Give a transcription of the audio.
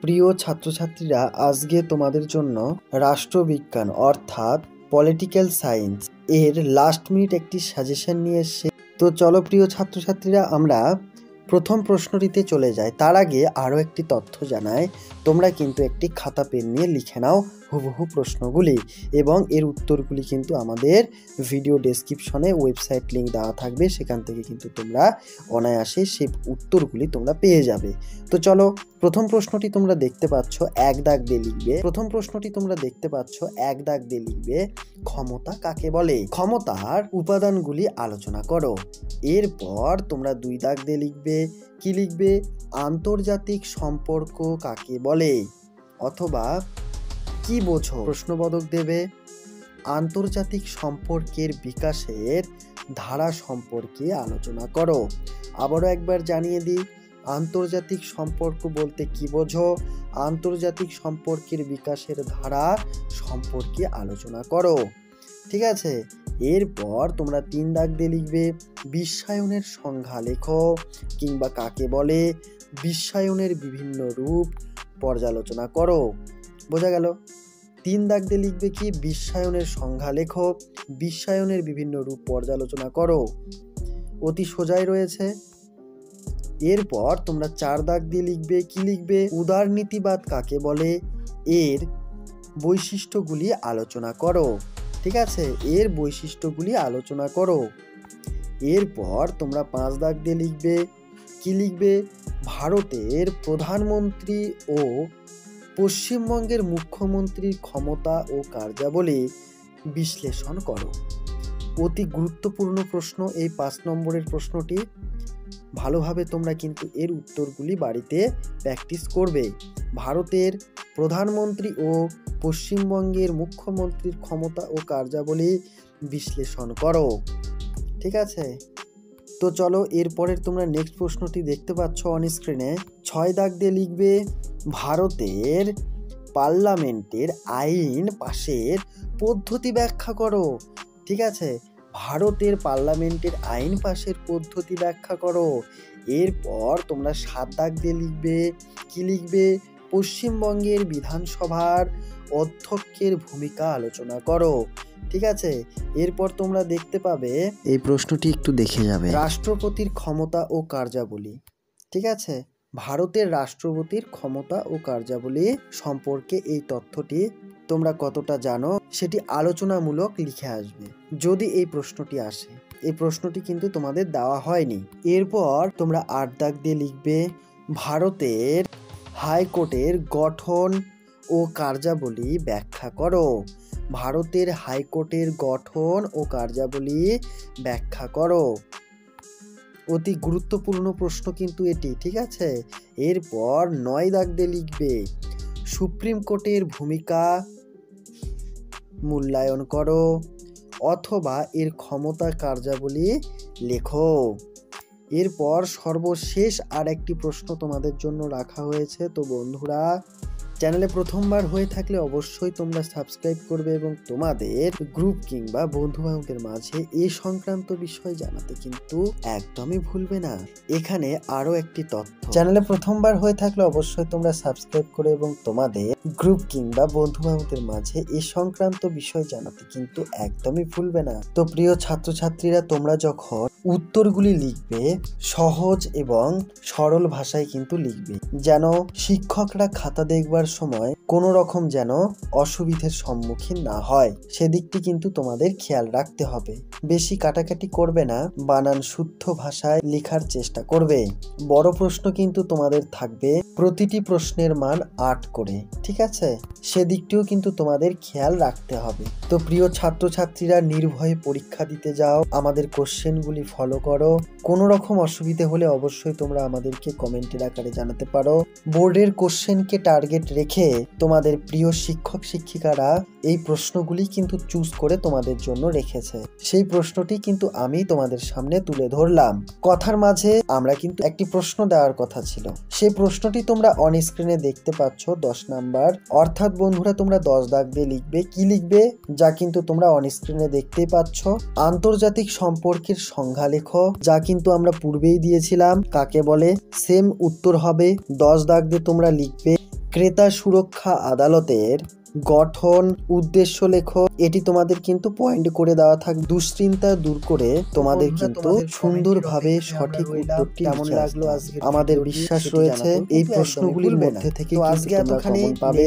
প্রিয় ছাত্রছাত্রীরা, আজকে তোমাদের জন্য রাষ্ট্রবিজ্ঞান অর্থাৎ পলিটিক্যাল সায়েন্স এর লাস্ট মিনিট একটি সাজেশন নিয়ে এসেছি। তো চলো প্রিয় ছাত্রছাত্রীরা, আমরা প্রথম প্রশ্নটিতে চলে যাই। তার আগে আরও একটি তথ্য জানাই, তোমরা কিন্তু একটি খাতা পেন নিয়ে লিখে নাও হুবহু প্রশ্নগুলি, এবং এর উত্তরগুলি কিন্তু আমাদের ভিডিও ডেসক্রিপশনে ওয়েবসাইট লিঙ্ক দেওয়া থাকবে, সেখান থেকে কিন্তু তোমরা অনায়াসে সেই উত্তরগুলি তোমরা পেয়ে যাবে। তো চলো, প্রথম প্রশ্নটি তোমরা দেখতে পাচ্ছ, এক দাগ দিয়ে লিখবে। প্রথম প্রশ্নটি তোমরা দেখতে পাচ্ছ, এক দাগ দিয়ে লিখবে, ক্ষমতা কাকে বলে? ক্ষমতার উপাদানগুলি আলোচনা করো। এরপর তোমরা দুই দাগ দিয়ে লিখবে, কি লিখবে? আন্তর্জাতিক সম্পর্ক কাকে বলে, অথবা কি বোঝো? প্রশ্নবোধক দেবে। আন্তর্জাতিক সম্পর্কের বিকাশের ধারা সম্পর্কে আলোচনা করো। আবারও একবার জানিয়ে দিই, আন্তর্জাতিক সম্পর্ক বলতে কি বোঝো? আন্তর্জাতিক সম্পর্কের বিকাশের ধারা সম্পর্কে আলোচনা করো। ঠিক আছে, এরপর তোমরা তিন দাগ দিয়ে লিখবে, বিশ্বায়নের সংজ্ঞা লেখো, কিংবা কাকে বলে, বিশ্বায়নের বিভিন্ন রূপ পর্যালোচনা করো। বোঝা গেল? তিন দাগ দিয়ে লিখবে কি? বিশ্বায়নের সংজ্ঞা লেখো, বিশ্বায়নের বিভিন্ন রূপ পর্যালোচনা করো। অতি সোজাই রয়েছে। এরপর তোমরা চার দাগ দিয়ে লিখবে, কি লিখবে? উদারনীতিবাদ কাকে বলে, এর বৈশিষ্ট্যগুলি আলোচনা করো। ঠিক আছে, এর বৈশিষ্ট্যগুলি আলোচনা করো। এরপর তোমরা পাঁচ দাগ দিয়ে লিখবে, কি লিখবে? ভারতের প্রধানমন্ত্রী ও পশ্চিমবঙ্গের মুখ্যমন্ত্রীর ক্ষমতা ও কার্যাবলী বিশ্লেষণ করো। অতি গুরুত্বপূর্ণ প্রশ্ন এই 5 নম্বরের প্রশ্নটি। ভালোভাবে তোমরা কিন্তু এর উত্তরগুলি বাড়িতে প্র্যাকটিস করবে। ভারতের প্রধানমন্ত্রী ও পশ্চিমবঙ্গের মুখ্যমন্ত্রীর ক্ষমতা ও কার্যাবলী বিশ্লেষণ করো। ঠিক আছে, তো চলো এরপরের তোমরা নেক্সট প্রশ্নটি দেখতে পাচ্ছ অন স্ক্রিনে। 6 দাগ দিয়ে লিখবে, ভারতের পার্লামেন্টের আইন পাশের পদ্ধতি ব্যাখ্যা করো। ঠিক আছে, ভারতের পার্লামেন্টের আইন পাশের পদ্ধতি ব্যাখ্যা করো। এরপর তোমরা 7 দাগ দিয়ে লিখবে, কি লিখবে? পশ্চিমবঙ্গের বিধানসভার অধ্যক্ষের ভূমিকা আলোচনা করো। ঠিক আছে, এরপর তোমরা দেখতে পাবে, এই প্রশ্নটি একটু দেখে যাবে, রাষ্ট্রপতির ক্ষমতা ও কার্যাবলী। ঠিক আছে, ভারতের রাষ্ট্রপতির ক্ষমতা ও কার্যাবলী সম্পর্কে এই তথ্যটি তোমরা কতটা জানো সেটি আলোচনামূলক লিখে আসবে যদি এই প্রশ্নটি আসে। এই প্রশ্নটি কিন্তু তোমাদের দেওয়া হয়নি। এরপর তোমরা 8 দাগ দিয়ে লিখবে, ভারতের হাইকোর্টের গঠন ও কার্যাবলী ব্যাখ্যা করো। ভারতের হাইকোর্টের গঠন ও কার্যাবলী ব্যাখ্যা করো। অতি গুরুত্বপূর্ণ প্রশ্ন কিন্তু এটি। ঠিক আছে, এরপর 9 দাগ দিয়ে লিখবে, সুপ্রিম কোর্টের ভূমিকা মূল্যায়ন করো, অথবা এর ক্ষমতা কার্যাবলী লেখো। এরপর সর্বশেষ আর একটি প্রশ্ন তোমাদের জন্য রাখা হয়েছে। তো বন্ধুরা, চ্যানেলে প্রথমবার হয়ে থাকলে অবশ্যই তোমরা সাবস্ক্রাইব করবে এবং তোমাদের গ্রুপ কিংবা বন্ধু বান্ধবদের মাঝে এই সংক্রান্ত বিষয় জানাতে কিন্তু একদমই ভুলবে না। এখানে আরো একটি তথ্য, চ্যানেলে প্রথমবার হয়ে থাকলে অবশ্যই তোমরা সাবস্ক্রাইব করে এবং তোমাদের গ্রুপ কিংবা বন্ধু বান্ধবদের মাঝে এই সংক্রান্ত বিষয় জানাতে কিন্তু একদমই ভুলবে না। তো প্রিয় ছাত্রছাত্রীরা, তোমরা যখন উত্তরগুলি লিখবে সহজ এবং সরল ভাষায় কিন্তু লিখবে, যেন শিক্ষকরা খাতা দেখবার সময় কোনো রকম যেন অসুবিধার সম্মুখীন না হয়, সেদিকটি কিন্তু তোমাদের খেয়াল রাখতে হবে। বেশি কাটাকাটি করবে না, বানান শুদ্ধ ভাষায় লেখার চেষ্টা করবে। বড় প্রশ্ন কিন্তু তোমাদের থাকবে, প্রতিটি প্রশ্নের মান 8 করে। ঠিক আছে, সেদিকটিও কিন্তু তোমাদের খেয়াল রাখতে হবে। তো প্রিয় ছাত্রছাত্রীরা, নির্ভয়ে পরীক্ষা দিতে যাও, আমাদের কোশ্চেনগুলি ফলো করো। কোনো রকম অসুবিধে হলে অবশ্যই তোমরা আমাদেরকে কমেন্টের আকারে জানাতে পারো। বোর্ডের কোশ্চেনকে টার্গেট রেখে তোমাদের প্রিয় শিক্ষক শিক্ষিকারা এই প্রশ্নগুলি কিন্তু চুজ করে তোমাদের জন্য রেখেছে। সেই প্রশ্নটি কিন্তু আমি তোমাদের সামনে তুলে ধরলাম। কথার মাঝে আমরা কিন্তু একটি প্রশ্ন দেওয়ার কথা ছিল, সেই প্রশ্নটি তোমরা অন স্ক্রিনে দেখতে পাচ্ছ 10 নাম্বার। অর্থাৎ বন্ধুরা, তোমরা 10 দাগ দিয়ে লিখবে, কি লিখবে? যা কিন্তু তোমরা অন স্ক্রিনে দেখতেই পাচ্ছ, আন্তর্জাতিক সম্পর্কের সংজ্ঞা লেখো, যা কিন্তু আমরা পূর্বেই দিয়েছিলাম, কাকে বলে। সেম উত্তর হবে। 10 দাগ দিয়ে তোমরা লিখবে, ক্রেতা সুরক্ষা আদালতের গঠন, উদ্দেশ্য লেখো। এটি তোমাদের কিন্তু পয়েন্ট করে দেওয়া থাকবে। দুশ্চিন্তা দূর করে তোমাদের কিন্তু সুন্দরভাবে সঠিক উত্তরটি কেমন লাগলো আজকে আমাদের বিশ্বাস রয়েছে এই প্রশ্নগুলির মধ্যে থেকে আজকে এতখানি পাবে।